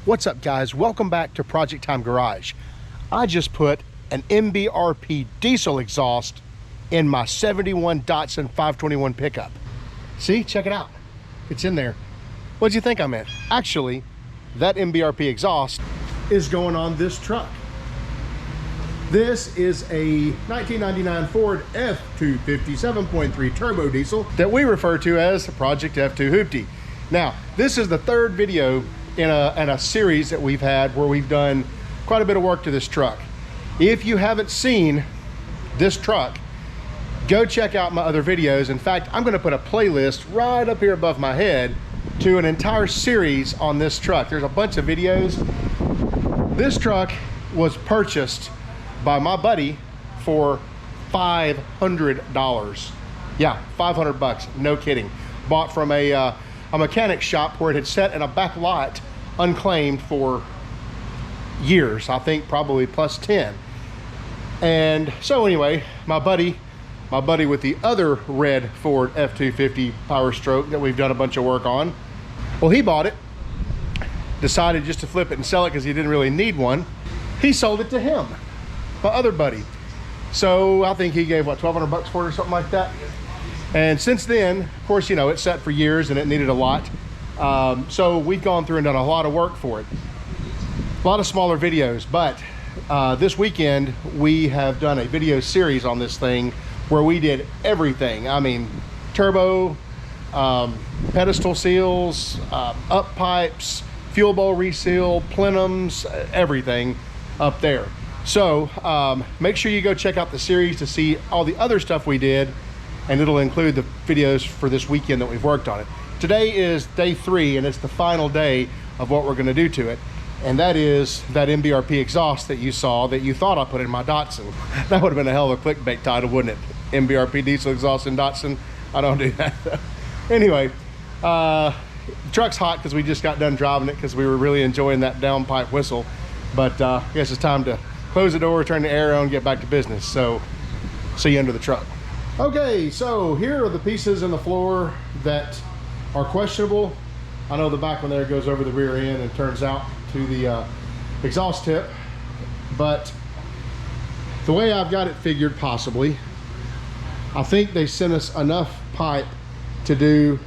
What's up, guys? Welcome back to Project Time Garage. I just put an MBRP diesel exhaust in my 71 Datsun 521 pickup. See, check it out. It's in there. What'd you think I meant? Actually, that MBRP exhaust is going on this truck. This is a 1999 Ford F2-Hooptie 7.3 turbo diesel that we refer to as Project F2-Hooptie. Now, this is the third video in a series that we've had where we've done quite a bit of work to this truck. If you haven't seen this truck, go check out my other videos. In fact, I'm going to put a playlist right up here above my head to an entire series on this truck. There's a bunch of videos. This truck was purchased by my buddy for $500. Yeah, 500 bucks, no kidding. Bought from a mechanic shop where it had sat in a back lot unclaimed for years, I think probably plus 10. And so anyway, my buddy with the other red Ford F2-Hooptie PowerStroke that we've done a bunch of work on, well, he bought it, decided just to flip it and sell it because he didn't really need one. He sold it to him, my other buddy. So I think he gave, what, 1,200 bucks for it or something like that. And since then, of course, you know, it's sat for years and it needed a lot. So we've gone through and done a lot of work for it. A lot of smaller videos, but this weekend we have done a video series on this thing where we did everything. I mean, turbo, pedestal seals, up pipes, fuel bowl reseal, plenums, everything up there. So make sure you go check out the series to see all the other stuff we did, and it'll include the videos for this weekend that we've worked on it. Today is day 3, and it's the final day of what we're gonna do to it. And that is that MBRP exhaust that you saw that you thought I put in my Datsun. That would have been a hell of a clickbait title, wouldn't it? MBRP diesel exhaust in Datsun. I don't do that. Anyway, the truck's hot because we just got done driving it because we were really enjoying that downpipe whistle. But I guess it's time to close the door, turn the air on, get back to business. So see you under the truck. Okay, so here are the pieces in the floor that are questionable. I know the back one there goes over the rear end and turns out to the exhaust tip, but the way I've got it figured, possibly, I think they sent us enough pipe to do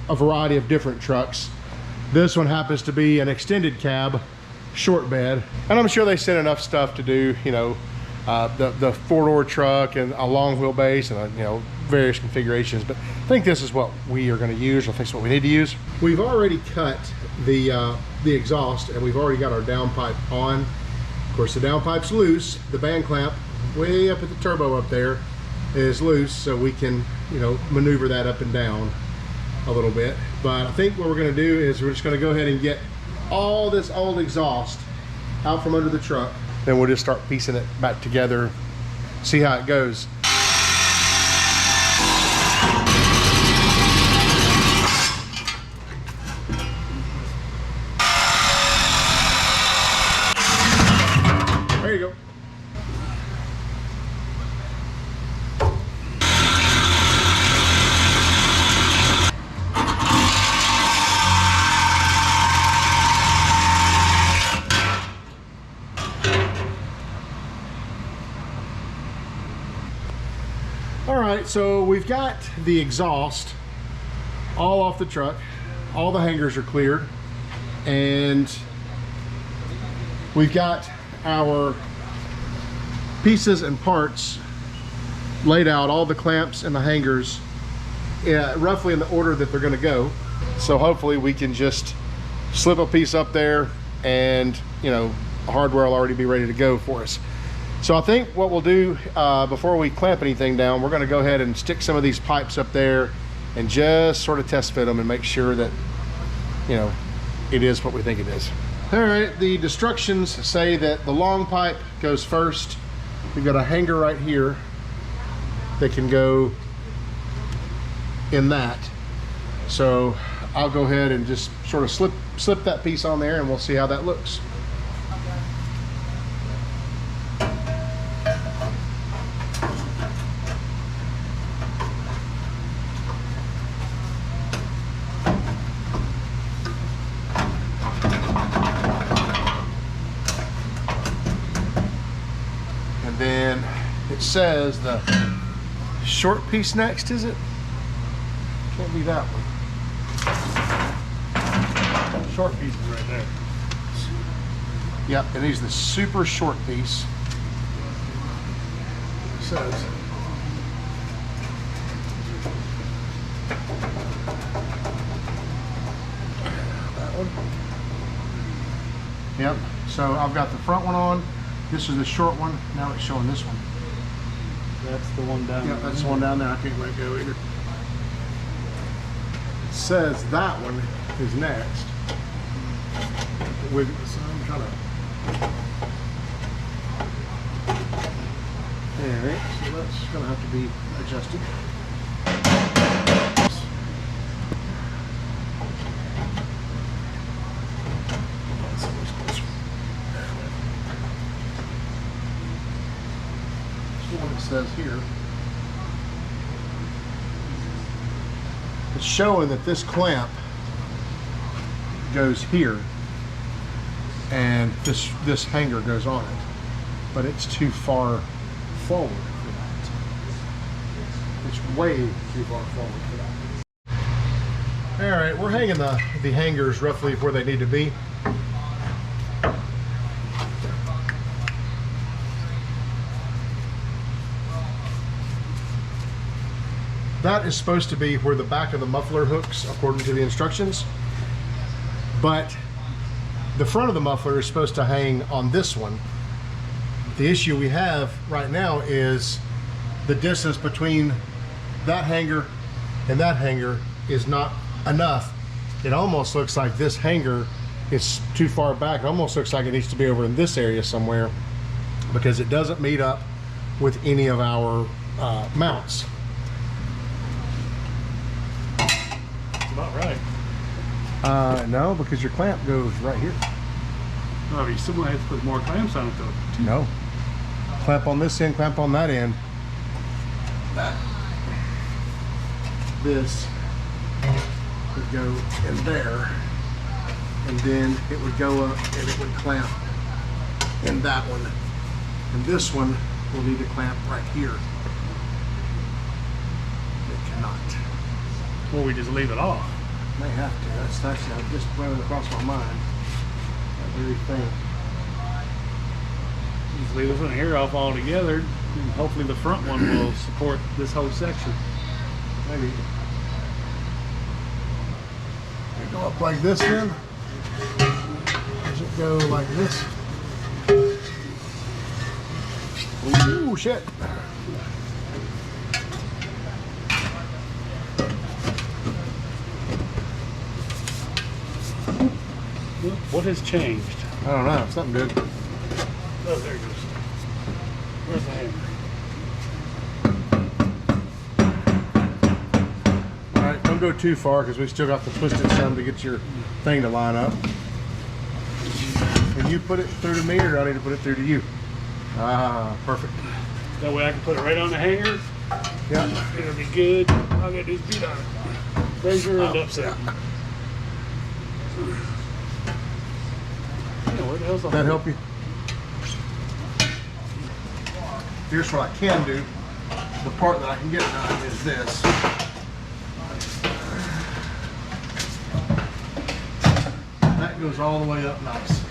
a variety of different trucks. This one happens to be an extended cab short bed, and I'm sure they sent enough stuff to do, you know, the 4-door truck and a long wheelbase and you know, various configurations. But I think this is what we are going to use. I think it's what we need to use. We've already cut the exhaust, and we've already got our downpipe on. Of course, the downpipe's loose. The band clamp way up at the turbo up there is loose, so we can, you know, maneuver that up and down a little bit. But I think what we're going to do is we're just going to go ahead and get all this old exhaust out from under the truck. Then we'll just start piecing it back together, see how it goes. There you go. All right, so we've got the exhaust all off the truck. All the hangers are cleared, and we've got our pieces and parts laid out, all the clamps and the hangers, roughly in the order that they're gonna go. So hopefully we can just slip a piece up there and, you know, hardware will already be ready to go for us. So I think what we'll do before we clamp anything down, we're going to go ahead and stick some of these pipes up there and just sort of test fit them and make sure that, you know, it is what we think it is. All right, the instructions say that the long pipe goes first. We've got a hanger right here that can go in that. So I'll go ahead and just sort of slip that piece on there, and we'll see how that looks. It says the short piece next, is it? Can't be that one. Short piece is right there. Yep, it is the super short piece. It says. That one. Yep, so I've got the front one on. This is the short one. Now it's showing this one. That's the one down there. Yeah, that's the one down there. I can't let go either. It says that one is next. With so I'm trying to. Alright, so that's gonna have to be adjusted. What it says here. It's showing that this clamp goes here and this hanger goes on it, but it's too far forward for that. It's way too far forward for that. All right, we're hanging the hangers roughly where they need to be. That is supposed to be where the back of the muffler hooks according to the instructions, but the front of the muffler is supposed to hang on this one. The issue we have right now is the distance between that hanger and that hanger is not enough. It almost looks like this hanger is too far back. It almost looks like it needs to be over in this area somewhere because it doesn't meet up with any of our mounts. About right. No, because your clamp goes right here. Oh, you still might have to put more clamps on it though. No. Clamp on this end, clamp on that end. This would go in there, and then it would go up and it would clamp in that one. And this one will need to clamp right here. It cannot. Well, we just leave it off. May have to. That's actually just running across my mind. That very thing. Just leave this one here off altogether, and hopefully the front one will support this whole section. Maybe. You go up like this then? Does it go like this? Ooh, shit. What has changed? I don't know. Something did. Oh, there it goes. Where's the hammer? All right, don't go too far because we still got to twist it some to get your thing to line up. Can you put it through to me, or do I need to put it through to you? Ah, perfect. That way I can put it right on the hanger. Yeah. It'll be good. All I gotta do is beat on it. Raise your end up, sir. Where the hell's the That help you? Here's what I can do. The part that I can get done is this. That goes all the way up nice.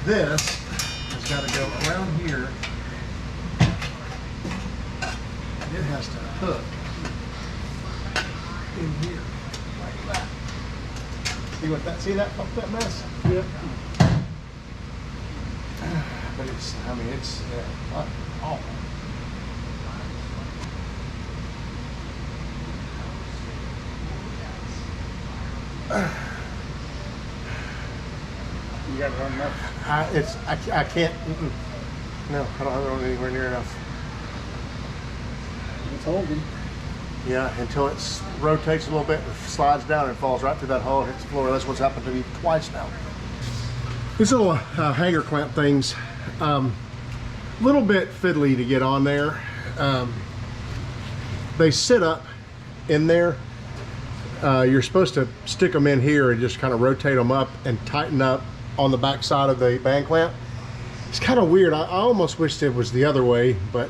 This has got to go around here. It has to hook in here like that. See what that? See that mess? Yep. But it's, I mean, it's awful. You got it on enough? I can't. No, I don't have it on anywhere near enough. It's holding. Yeah, until it rotates a little bit, slides down and falls right through that hole and hits the floor. That's what's happened to me twice now. These little hanger clamp things, a little bit fiddly to get on there. They sit up in there. You're supposed to stick them in here and just kind of rotate them up and tighten up on the back side of the band clamp. It's kind of weird. I almost wished it was the other way, but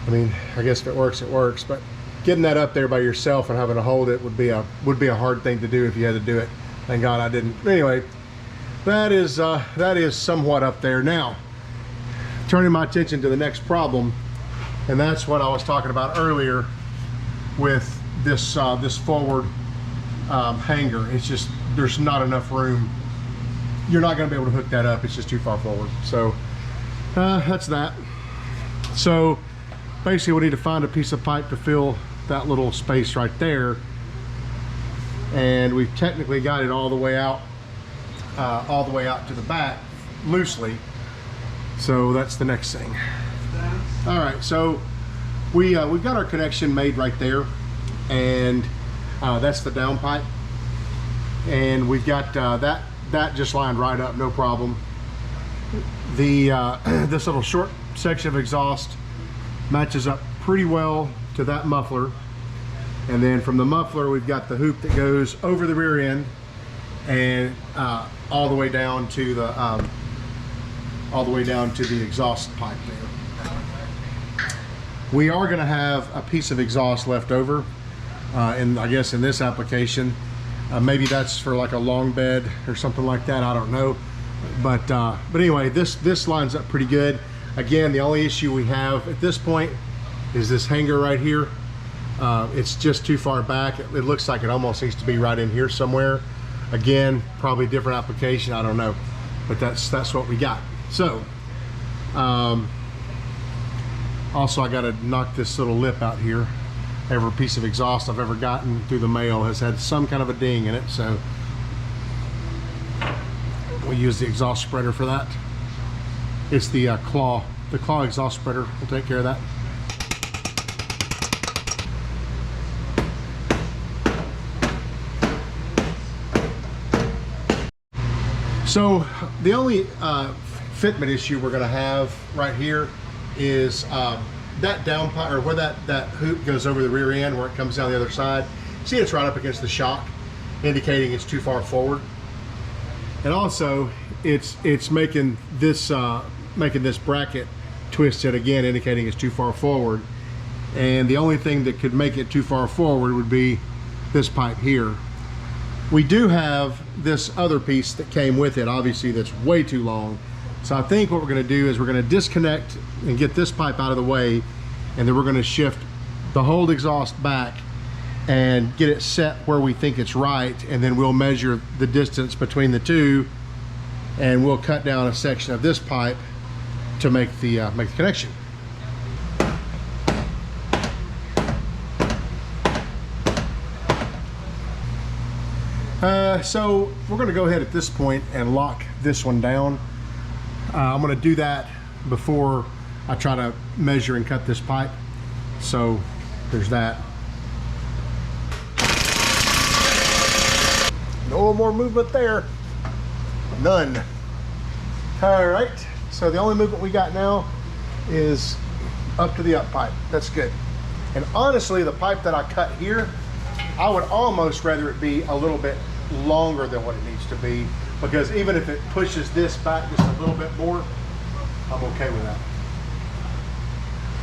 I mean, I guess if it works, it works. But getting that up there by yourself and having to hold it would be a hard thing to do if you had to do it. Thank God I didn't. Anyway, that is somewhat up there. Now, turning my attention to the next problem, and that's what I was talking about earlier with this this forward hanger. It's just, there's not enough room. You're not going to be able to hook that up. It's just too far forward. So that's that. So basically we need to find a piece of pipe to fill that little space right there, and we've technically got it all the way out to the back loosely. So that's the next thing. All right, so we've got our connection made right there, and that's the down pipe, and we've got that just lined right up, no problem. The this little short section of exhaust matches up pretty well to that muffler, and then from the muffler we've got the hoop that goes over the rear end and all the way down to the exhaust pipe there. We are going to have a piece of exhaust left over, and I guess in this application, maybe that's for like a long bed or something like that. I don't know, but anyway, this lines up pretty good. Again, the only issue we have at this point is this hanger right here. It's just too far back. It looks like it almost needs to be right in here somewhere. Again, probably different application, I don't know, but that's what we got. So also I got to knock this little lip out here. Every piece of exhaust I've ever gotten through the mail has had some kind of a ding in it, so we use the exhaust spreader for that. It's the claw exhaust spreader will take care of that. So the only fitment issue we're going to have right here is that down pipe, or where that hoop goes over the rear end, where it comes down the other side. See, it's right up against the shock, indicating it's too far forward. And also it's making this bracket twisted again, indicating it's too far forward. And the only thing that could make it too far forward would be this pipe here. We do have this other piece that came with it, obviously, that's way too long. So I think what we're going to do is we're going to disconnect and get this pipe out of the way, and then we're going to shift the whole exhaust back and get it set where we think it's right, and then we'll measure the distance between the two, and we'll cut down a section of this pipe to make the connection. So we're going to go ahead at this point and lock this one down. I'm going to do that before I try to measure and cut this pipe. So there's that. No more movement there. None. All right. So the only movement we got now is up to the up pipe. That's good. And honestly, the pipe that I cut here, I would almost rather it be a little bit longer than what it needs to be, because even if it pushes this back just a little bit more, I'm okay with that.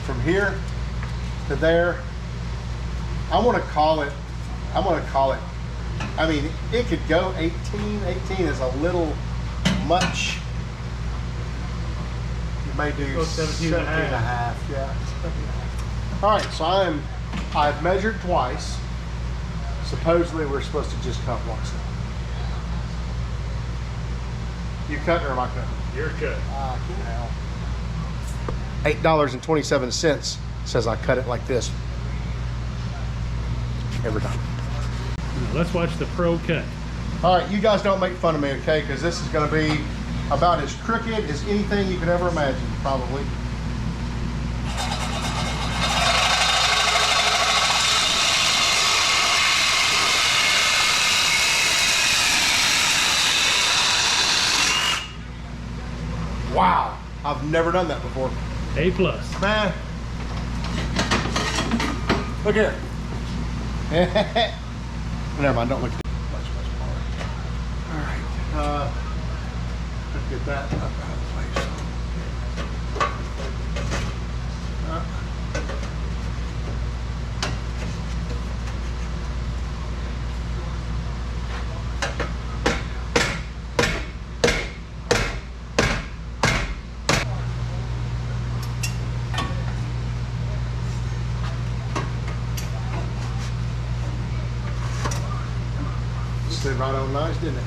From here to there, I want to call it, I mean, it could go 18 is a little much. You may do 17 and a half, yeah. All right, so I've measured twice. Supposedly we're supposed to just cut once now. You cutting or am I cutting? You're good. $8.27 says I cut it like this every time. Now let's watch the pro cut. All right, you guys don't make fun of me, okay? Because this is going to be about as crooked as anything you could ever imagine, probably. Wow, I've never done that before. A+. Man, look here. Never mind, don't look at much more. All right, let's get that up out of the way. slid right on nice, didn't it?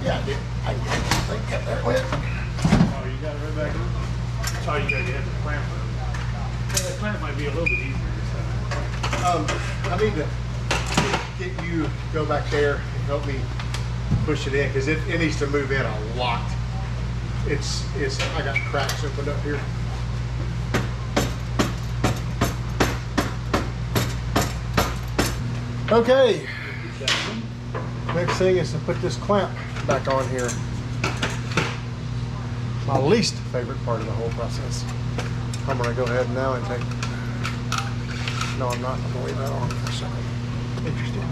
Yeah, it did. I think there it went. Oh, you got it right back on? Oh, you got to get the clamp. Yeah, the clamp might be a little bit easier this time. I need to get you, go back there and help me push it in, because it needs to move in a lot. I got cracks opened up here. Okay. Next thing is to put this clamp back on here. My least favorite part of the whole process. I'm gonna go ahead now and take, no I'm not, I'm gonna leave that on for a second. Interesting.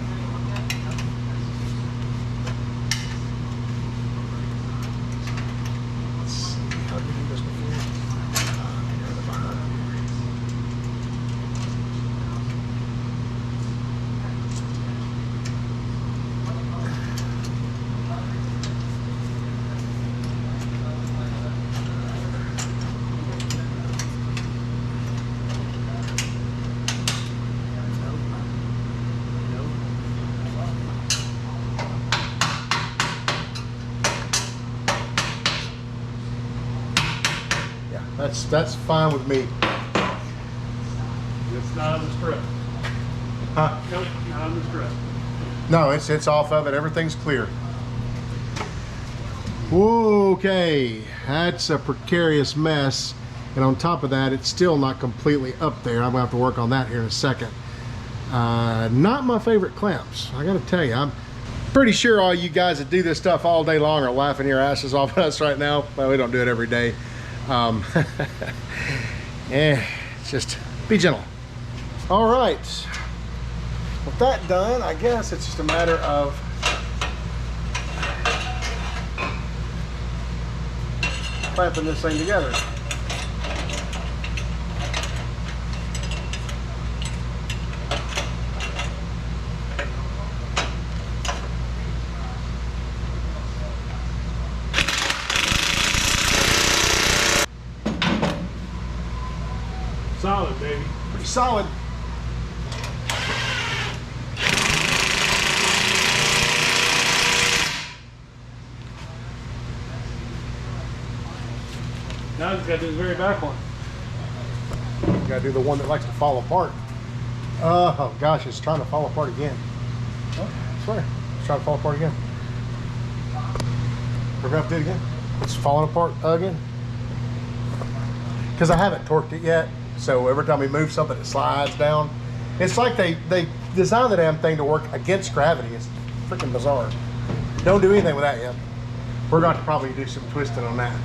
Let's see, how do we do this before? That's fine with me. It's not on the strip. Huh? Nope, not on the strip. No, it's off of it. Everything's clear. Okay, that's a precarious mess. And on top of that, it's still not completely up there. I'm gonna have to work on that here in a second. Not my favorite clamps. I gotta tell you, I'm pretty sure all you guys that do this stuff all day long are laughing your asses off at us right now. Well, we don't do it every day. It's just be gentle. All right, with that done, I guess it's just a matter of clamping this thing together. Solid, baby. Pretty solid. Now I just got this very back one. You gotta do the one that likes to fall apart. Oh gosh, it's trying to fall apart again. Oh, I swear, it's trying to fall apart again. We're gonna have to do it again. It's falling apart again. Because I haven't torqued it yet. So every time we move something, it slides down. It's like they designed the damn thing to work against gravity. It's freaking bizarre. Don't do anything with that yet. We're going to probably do some twisting on that.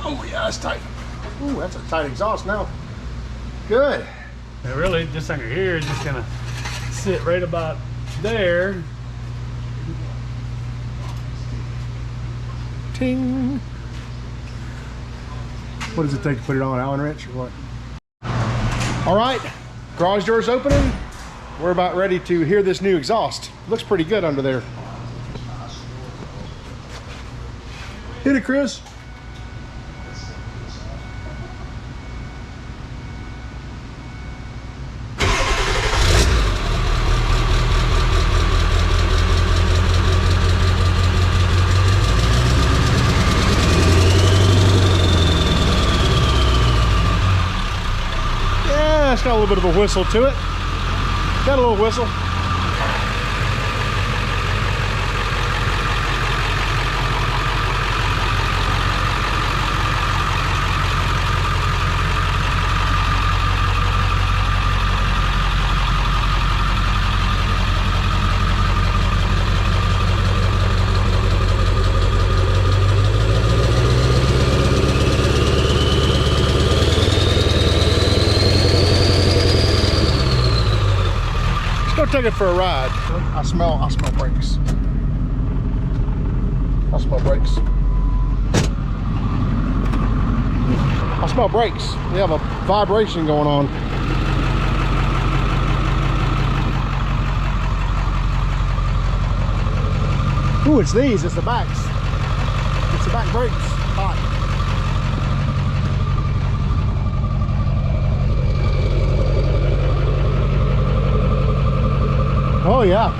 Oh yeah, that's tight. Ooh, that's a tight exhaust now. Good. And really, just under here, it's just gonna sit right about there. Ting. What does it take to put it on, Allen wrench or what? All right, garage door's opening. We're about ready to hear this new exhaust. Looks pretty good under there. Hit it, Chris. It's got a little bit of a whistle to it. Got a little whistle. Take it for a ride. I smell brakes. I smell brakes. I smell brakes. We have a vibration going on. Ooh, it's these, it's the backs. It's the back brakes, hot. Oh yeah.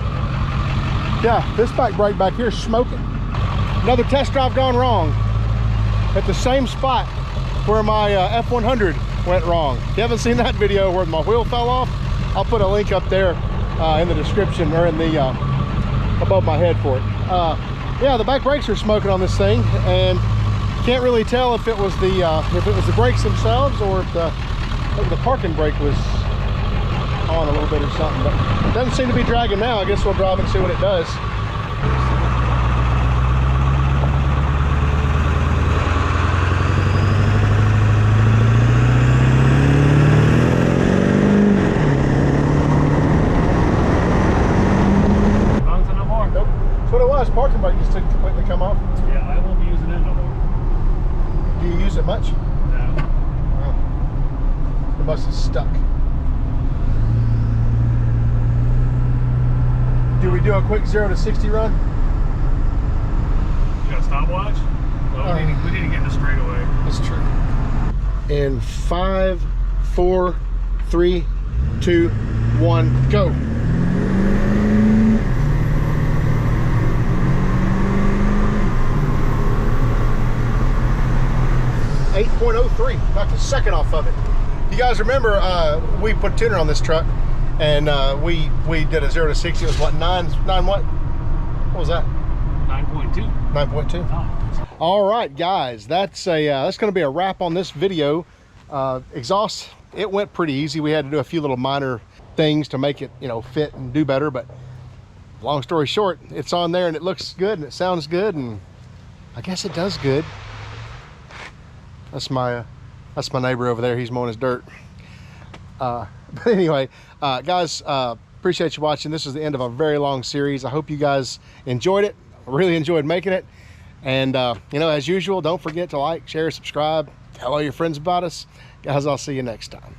Yeah, this back brake back here is smoking. Another test drive gone wrong at the same spot where my F100 went wrong. If you haven't seen that video where my wheel fell off, I'll put a link up there in the description or in the above my head for it. Yeah, the back brakes are smoking on this thing, and can't really tell if it was the brakes themselves or if maybe the parking brake was on a little bit or something. But it doesn't seem to be dragging now. I guess we'll drive and see what it does. Parking brake just didn't completely come off. Yeah, I won't be using it no more. Do you use it much? No. Wow. The bus is stuck. Do we do a quick 0 to 60 run? You got a stopwatch? Well, we need to get in a straightaway. That's true. In 5, 4, 3, 2, 1, go. 8.03, knocked a second off of it. You guys remember we put tuner on this truck, and we did a 0 to 60. It was what, 9 what? What was that? 9.2. 9.2. Oh. All right, guys, that's going to be a wrap on this video. Exhaust, it went pretty easy. We had to do a few little minor things to make it, you know, fit and do better. But long story short, it's on there and it looks good and it sounds good, and I guess it does good. That's my neighbor over there. He's mowing his dirt. But anyway, guys, appreciate you watching. This is the end of a very long series. I hope you guys enjoyed it. I really enjoyed making it. And you know, as usual, don't forget to like, share, subscribe, tell all your friends about us. Guys, I'll see you next time.